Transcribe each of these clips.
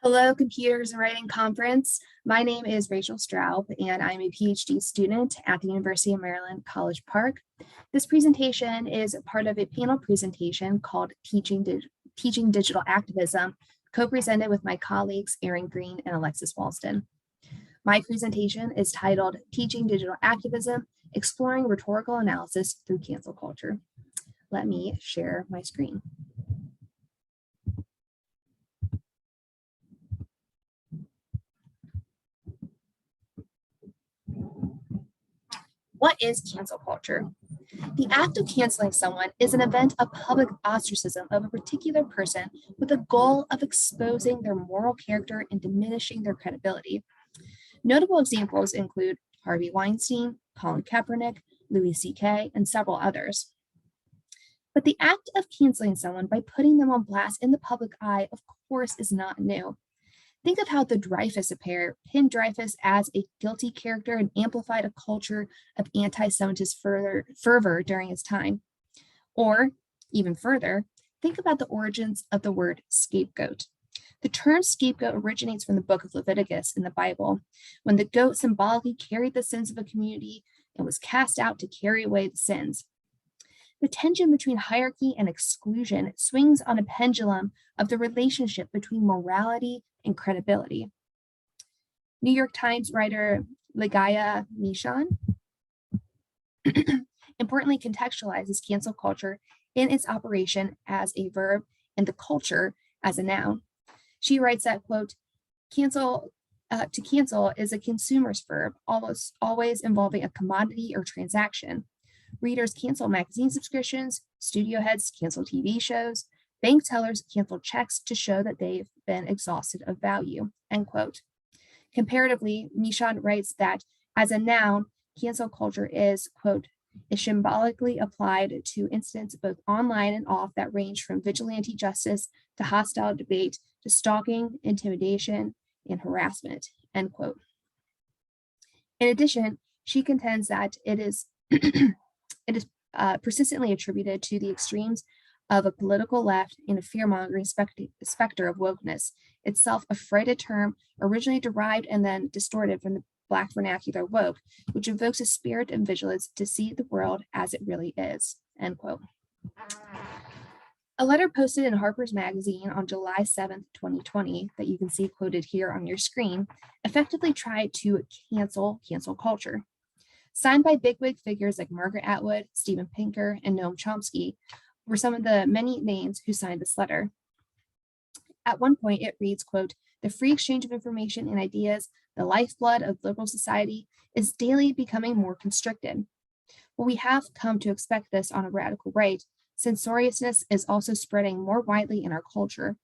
Hello, Computers and Writing Conference. My name is Rachel Straub, and I'm a PhD student at the University of Maryland, College Park. This presentation is part of a panel presentation called Teaching Digital Activism, co-presented with my colleagues Erin Green and Alexis Walston. My presentation is titled Teaching Digital Activism, Exploring Rhetorical Analysis Through Cancel Culture. Let me share my screen. What is cancel culture? The act of canceling someone is an event of public ostracism of a particular person with the goal of exposing their moral character and diminishing their credibility. Notable examples include Harvey Weinstein, Colin Kaepernick, Louis C.K., and several others. But the act of canceling someone by putting them on blast in the public eye, of course, is not new. Think of how the Dreyfus affair pinned Dreyfus as a guilty character and amplified a culture of anti-Semitist fervor during his time. Or, even further, think about the origins of the word scapegoat. The term scapegoat originates from the book of Leviticus in the Bible, when the goat symbolically carried the sins of a community and was cast out to carry away the sins. The tension between hierarchy and exclusion swings on a pendulum of the relationship between morality and credibility. New York Times writer Lukianoff importantly contextualizes cancel culture in its operation as a verb and the culture as a noun. She writes that, quote, to cancel is a consumer's verb, always involving a commodity or transaction. Readers cancel magazine subscriptions, studio heads cancel TV shows, bank tellers cancel checks to show that they've been exhausted of value, end quote. Comparatively, Michon writes that as a noun, cancel culture is, quote, is symbolically applied to incidents both online and off that range from vigilante justice to hostile debate to stalking, intimidation, and harassment, end quote. In addition, she contends that it is persistently attributed to the extremes of a political left and a fear-mongering specter of wokeness, itself a freighted term originally derived and then distorted from the Black vernacular woke, which invokes a spirit of vigilance to see the world as it really is, end quote. A letter posted in Harper's Magazine on July 7th, 2020, that you can see quoted here on your screen, effectively tried to cancel culture. Signed by bigwig figures like Margaret Atwood, Steven Pinker, and Noam Chomsky, were some of the many names who signed this letter. At one point, it reads, quote, the free exchange of information and ideas, the lifeblood of liberal society, is daily becoming more constricted. Well, we have come to expect this on a radical right. Censoriousness is also spreading more widely in our culture,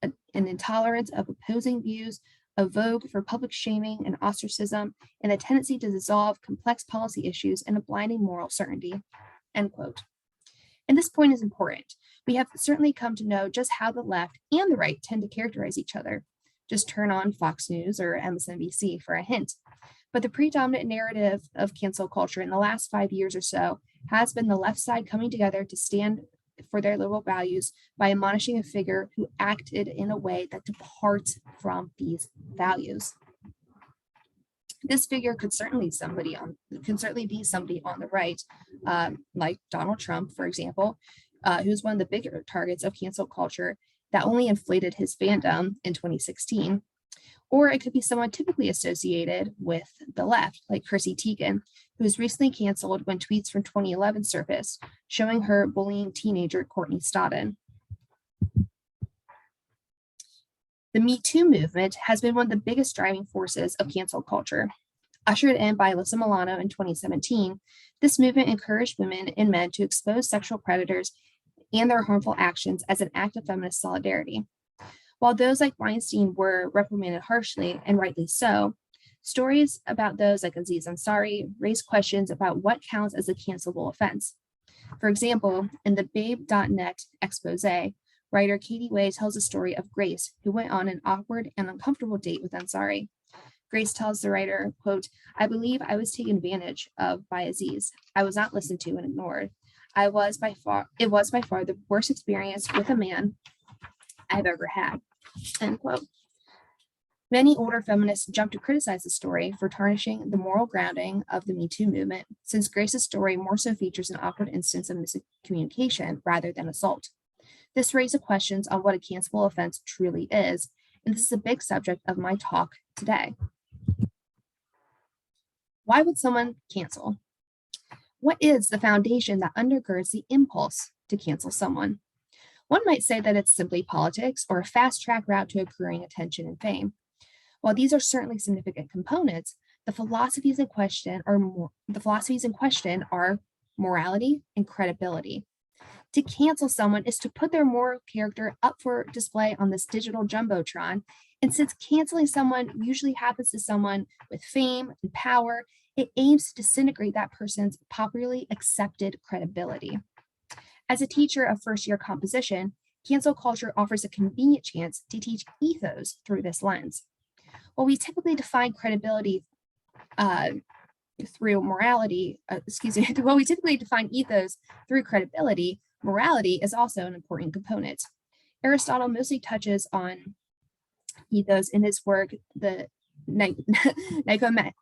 an intolerance of opposing views, a vogue for public shaming and ostracism, and a tendency to dissolve complex policy issues in a blinding moral certainty, end quote. And this point is important. We have certainly come to know just how the left and the right tend to characterize each other. Just turn on Fox News or MSNBC for a hint. But the predominant narrative of cancel culture in the last 5 years or so has been the left side coming together to stand for their liberal values by admonishing a figure who acted in a way that departs from these values. This figure could certainly be somebody on the right, like Donald Trump, for example, who's one of the bigger targets of cancel culture that only inflated his fandom in 2016. Or it could be someone typically associated with the left, like Chrissy Teigen, who was recently canceled when tweets from 2011 surfaced, showing her bullying teenager Courtney Stodden. The Me Too movement has been one of the biggest driving forces of cancel culture. Ushered in by Alyssa Milano in 2017, this movement encouraged women and men to expose sexual predators and their harmful actions as an act of feminist solidarity. While those like Weinstein were reprimanded harshly, and rightly so, stories about those like Aziz Ansari raise questions about what counts as a cancelable offense. For example, in the Babe.net expose, writer Katie Way tells a story of Grace, who went on an awkward and uncomfortable date with Ansari. Grace tells the writer, quote, I believe I was taken advantage of by Aziz. I was not listened to and ignored. It was by far the worst experience with a man I've ever had, end quote. Many older feminists jumped to criticize the story for tarnishing the moral grounding of the Me Too movement, since Grace's story more so features an awkward instance of miscommunication rather than assault. This raises questions on what a cancelable offense truly is, and this is a big subject of my talk today. Why would someone cancel? What is the foundation that undergirds the impulse to cancel someone? One might say that it's simply politics or a fast track route to accruing attention and fame. While these are certainly significant components, the philosophies in question are morality and credibility. To cancel someone is to put their moral character up for display on this digital jumbotron. And since canceling someone usually happens to someone with fame and power, it aims to disintegrate that person's popularly accepted credibility. As a teacher of first-year composition, cancel culture offers a convenient chance to teach ethos through this lens. While we typically define credibility through morality, while we typically define ethos through credibility, morality is also an important component. Aristotle mostly touches on ethos in his work, the Nicomachean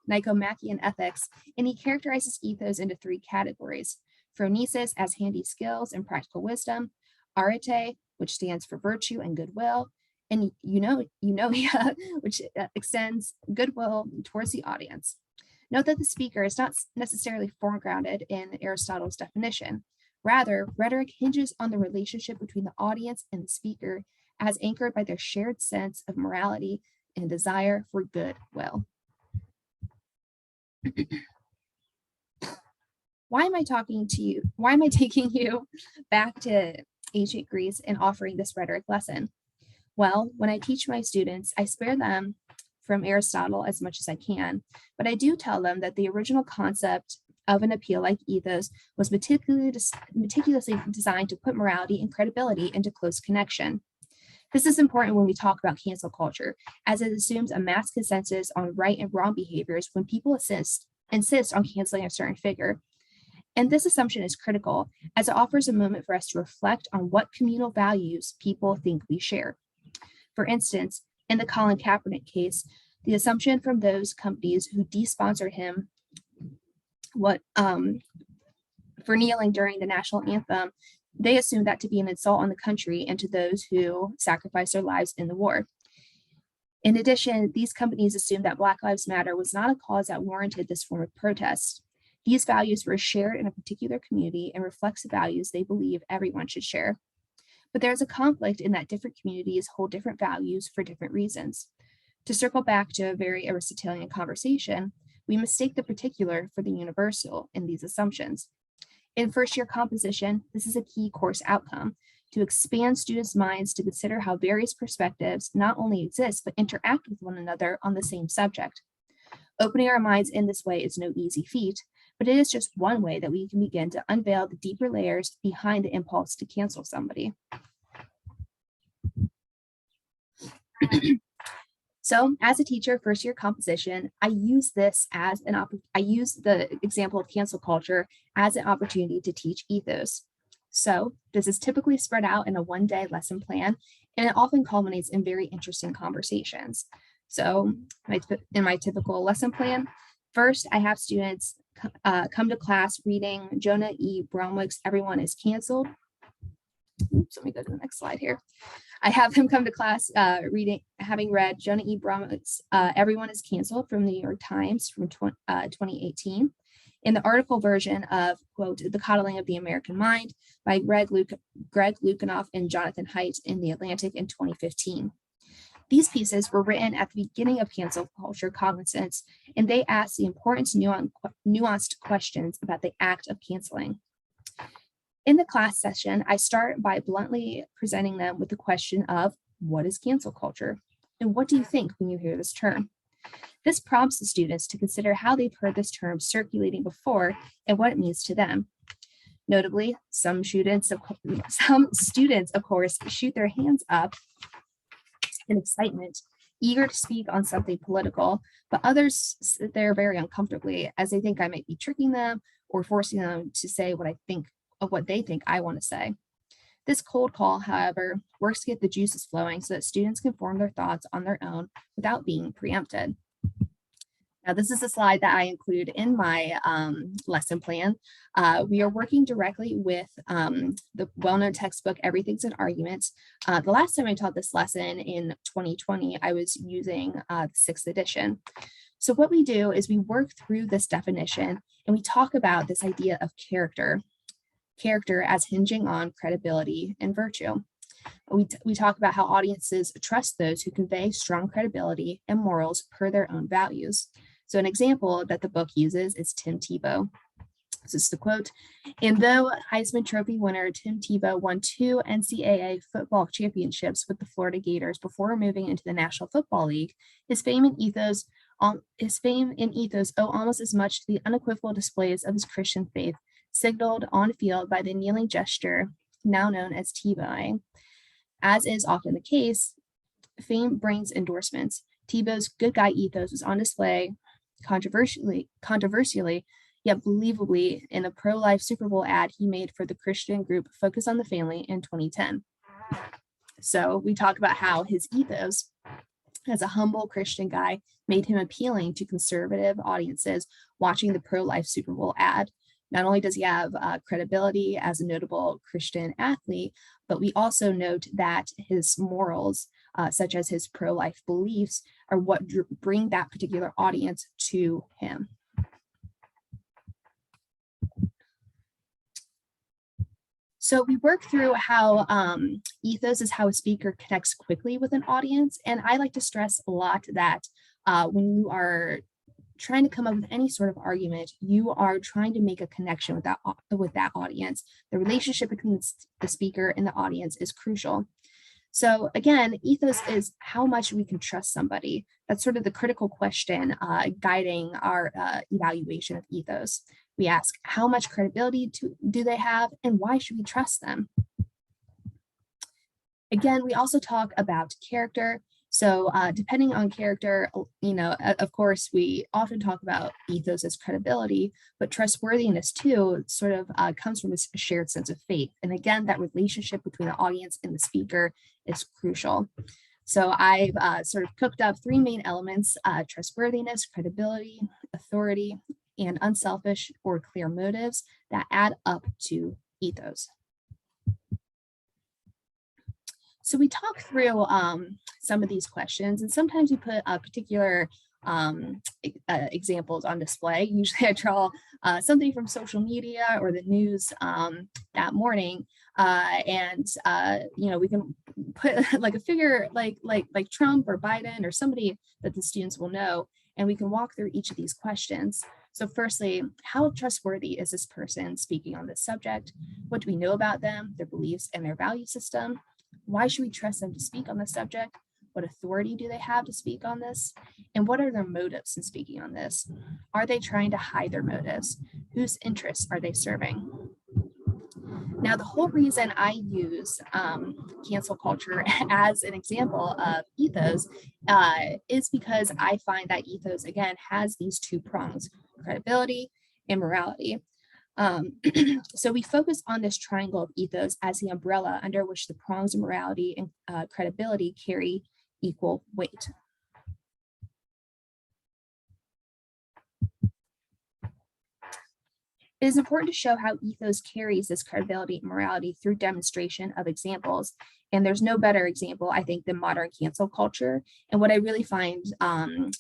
Ethics, and he characterizes ethos into three categories: phronesis as handy skills and practical wisdom, arete, which stands for virtue and goodwill, and eunoia, which extends goodwill towards the audience. Note that the speaker is not necessarily foregrounded in Aristotle's definition. Rather, rhetoric hinges on the relationship between the audience and the speaker as anchored by their shared sense of morality and desire for goodwill. Why am I talking to you? Why am I taking you back to ancient Greece and offering this rhetoric lesson? Well, when I teach my students, I spare them from Aristotle as much as I can, but I do tell them that the original concept of an appeal like ethos was meticulously designed to put morality and credibility into close connection. This is important when we talk about cancel culture, as it assumes a mass consensus on right and wrong behaviors when people insist on canceling a certain figure. And this assumption is critical, as it offers a moment for us to reflect on what communal values people think we share. For instance, in the Colin Kaepernick case, the assumption from those companies who de-sponsored him for kneeling during the national anthem, they assumed that to be an insult on the country and to those who sacrificed their lives in the war. In addition, these companies assumed that Black Lives Matter was not a cause that warranted this form of protest. These values were shared in a particular community and reflects the values they believe everyone should share. But there is a conflict in that different communities hold different values for different reasons. To circle back to a very Aristotelian conversation, we mistake the particular for the universal in these assumptions. In first-year composition, this is a key course outcome, to expand students' minds to consider how various perspectives not only exist, but interact with one another on the same subject. Opening our minds in this way is no easy feat, but it is just one way that we can begin to unveil the deeper layers behind the impulse to cancel somebody. So, as a teacher, first-year composition, I use the example of cancel culture as an opportunity to teach ethos. So, this is typically spread out in a one-day lesson plan, and it often culminates in very interesting conversations. So, in my typical lesson plan, first, I have students come to class reading Jonah E. Bromwick's "Everyone is Canceled." Oops, let me go to the next slide here. I have them come to class having read Jonah E. Bromwick's "Everyone is Canceled" from the New York Times from 2018. In the article version of, quote, "The Coddling of the American Mind" by Greg Lukianoff and Jonathan Haidt in The Atlantic in 2015. These pieces were written at the beginning of cancel culture cognizance, and they ask the important nuanced questions about the act of canceling. In the class session, I start by bluntly presenting them with the question of, what is cancel culture? And what do you think when you hear this term? This prompts the students to consider how they've heard this term circulating before and what it means to them. Notably, some students, of course, shoot their hands up in excitement, eager to speak on something political, but others sit there very uncomfortably as they think I might be tricking them or forcing them to say what they think I want to say. This cold call, however, works to get the juices flowing so that students can form their thoughts on their own without being preempted. Now, this is a slide that I include in my lesson plan. We are working directly with the well-known textbook, Everything's an Argument. The last time I taught this lesson in 2020, I was using the 6th edition. So what we do is we work through this definition and we talk about this idea of character as hinging on credibility and virtue. We talk about how audiences trust those who convey strong credibility and morals per their own values. So an example that the book uses is Tim Tebow. This is the quote: "And though Heisman Trophy winner Tim Tebow won 2 NCAA football championships with the Florida Gators before moving into the National Football League, his fame and ethos owe almost as much to the unequivocal displays of his Christian faith, signaled on field by the kneeling gesture now known as Tebowing. As is often the case, fame brings endorsements. Tebow's good guy ethos was on display controversially, yet believably, in a pro-life Super Bowl ad he made for the Christian group Focus on the Family in 2010. So we talk about how his ethos as a humble Christian guy made him appealing to conservative audiences watching the pro-life Super Bowl ad. Not only does he have credibility as a notable Christian athlete, but we also note that his morals, such as his pro-life beliefs, are what bring that particular audience to him. So we work through how ethos is how a speaker connects quickly with an audience. And I like to stress a lot that when you are trying to come up with any sort of argument, you are trying to make a connection with that audience. The relationship between the speaker and the audience is crucial. So again, ethos is how much we can trust somebody. That's sort of the critical question guiding our evaluation of ethos. We ask, how much credibility do they have, and why should we trust them? Again, we also talk about character. So depending on character, of course, we often talk about ethos as credibility, but trustworthiness too sort of comes from a shared sense of faith. And again, that relationship between the audience and the speaker is crucial. So I've sort of cooked up 3 main elements: trustworthiness, credibility, authority, and unselfish or clear motives that add up to ethos. So we talk through some of these questions, and sometimes we put particular examples on display. Usually I draw something from social media or the news that morning, and we can put like a figure like Trump or Biden or somebody that the students will know, and we can walk through each of these questions. So firstly, how trustworthy is this person speaking on this subject? What do we know about them, their beliefs, and their value system? Why should we trust them to speak on this subject? What authority do they have to speak on this? And what are their motives in speaking on this? Are they trying to hide their motives? Whose interests are they serving? Now, the whole reason I use cancel culture as an example of ethos is because I find that ethos, again, has these 2 prongs: credibility and morality. So we focus on this triangle of ethos as the umbrella under which the prongs of morality and credibility carry equal weight. It is important to show how ethos carries this credibility and morality through demonstration of examples. And there's no better example, I think, than modern cancel culture. And what I really find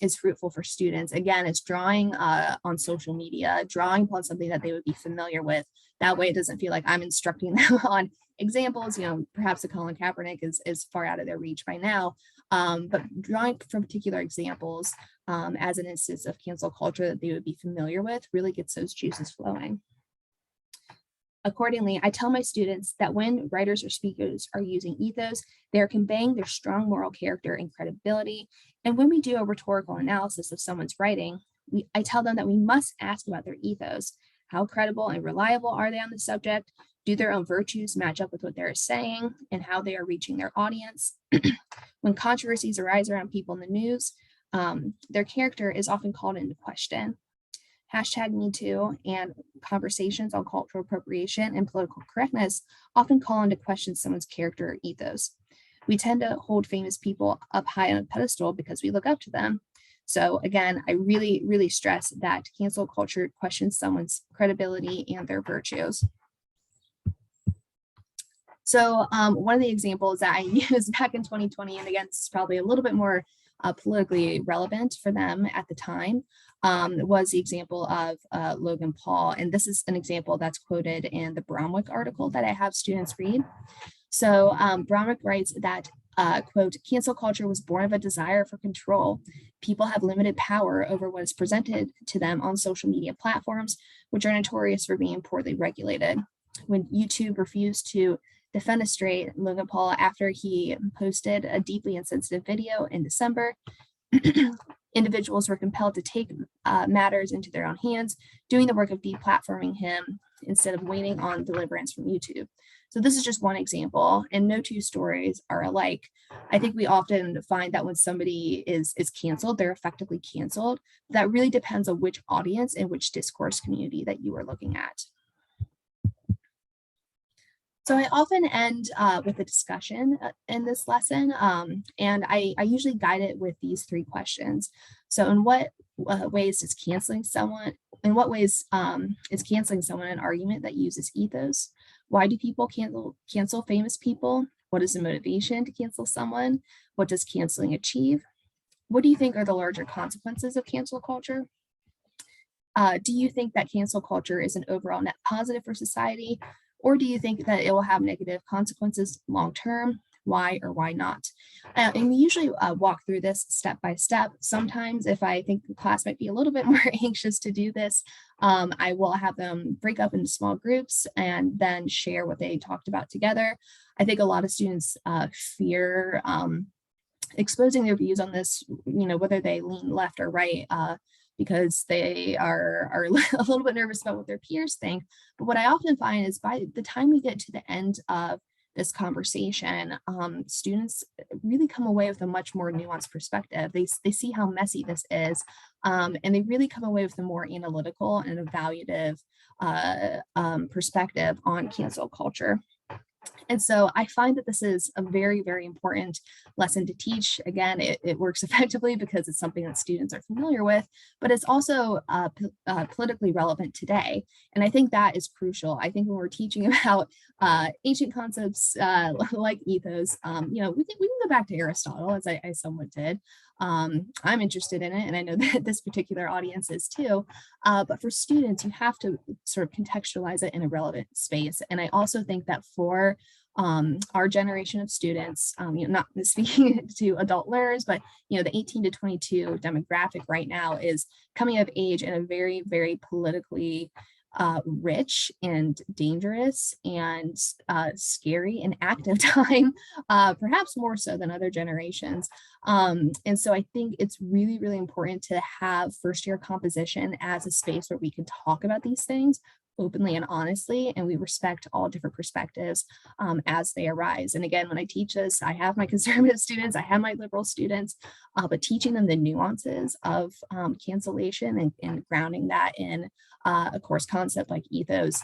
is fruitful for students, again, is drawing on social media, drawing upon something that they would be familiar with. That way it doesn't feel like I'm instructing them on examples. Perhaps the Colin Kaepernick is far out of their reach by now, but drawing from particular examples as an instance of cancel culture that they would be familiar with really gets those juices flowing. Accordingly, I tell my students that when writers or speakers are using ethos, they're conveying their strong moral character and credibility. And when we do a rhetorical analysis of someone's writing, I tell them that we must ask about their ethos. How credible and reliable are they on the subject? Do their own virtues match up with what they're saying and how they are reaching their audience? When controversies arise around people in the news, their character is often called into question. #MeToo and conversations on cultural appropriation and political correctness often call into question someone's character or ethos. We tend to hold famous people up high on a pedestal because we look up to them. So again, I really, really stress that cancel culture questions someone's credibility and their virtues. So one of the examples that I used back in 2020, and again, this is probably a little bit more politically relevant for them at the time, was the example of Logan Paul. And this is an example that's quoted in the Bromwich article that I have students read. So Bromwich writes that, quote, cancel culture was born of a desire for control. People have limited power over what is presented to them on social media platforms, which are notorious for being poorly regulated. When YouTube refused to defenestrate Logan Paul after he posted a deeply insensitive video in December, individuals were compelled to take matters into their own hands, doing the work of deplatforming him instead of waiting on deliverance from YouTube. So this is just one example, and no two stories are alike. I think we often find that when somebody is canceled, they're effectively canceled. That really depends on which audience and which discourse community that you are looking at. So I often end with a discussion in this lesson, and I usually guide it with these 3 questions. So in what ways does canceling someone, in what ways is canceling someone an argument that uses ethos? Why do people cancel famous people? What is the motivation to cancel someone? What does canceling achieve? What do you think are the larger consequences of cancel culture? Do you think that cancel culture is an overall net positive for society? Or do you think that it will have negative consequences long term? Why or why not? And we usually walk through this step by step. Sometimes if I think the class might be a little bit more anxious to do this, I will have them break up into small groups and then share what they talked about together. I think a lot of students fear exposing their views on this, whether they lean left or right, because they are a little bit nervous about what their peers think. But what I often find is by the time we get to the end of this conversation, students really come away with a much more nuanced perspective. They see how messy this is, and they really come away with a more analytical and evaluative perspective on cancel culture. And so I find that this is a very, very important lesson to teach. Again, it works effectively because it's something that students are familiar with, but it's also politically relevant today. And I think that is crucial. I think when we're teaching about ancient concepts like ethos, we can go back to Aristotle, as I somewhat did. I'm interested in it, and I know that this particular audience is too. But for students, you have to sort of contextualize it in a relevant space. And I also think that for our generation of students, not speaking to adult learners, but the 18 to 22 demographic right now is coming of age in a very, very politically rich and dangerous and scary and active time, perhaps more so than other generations. And so I think it's really, really important to have first year composition as a space where we can talk about these things openly and honestly, and we respect all different perspectives as they arise. And again, when I teach this, I have my conservative students, I have my liberal students, but teaching them the nuances of cancellation and grounding that in a course concept like ethos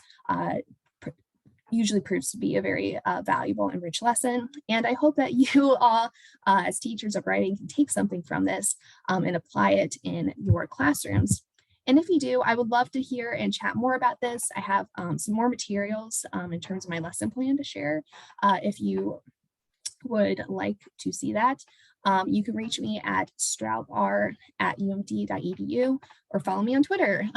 usually proves to be a very valuable and rich lesson. And I hope that you all, as teachers of writing, can take something from this and apply it in your classrooms. And if you do, I would love to hear and chat more about this. I have some more materials in terms of my lesson plan to share. If you would like to see that, you can reach me at straubr@umd.edu or follow me on Twitter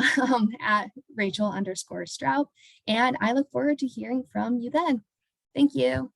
at Rachel_Straub. And I look forward to hearing from you then. Thank you.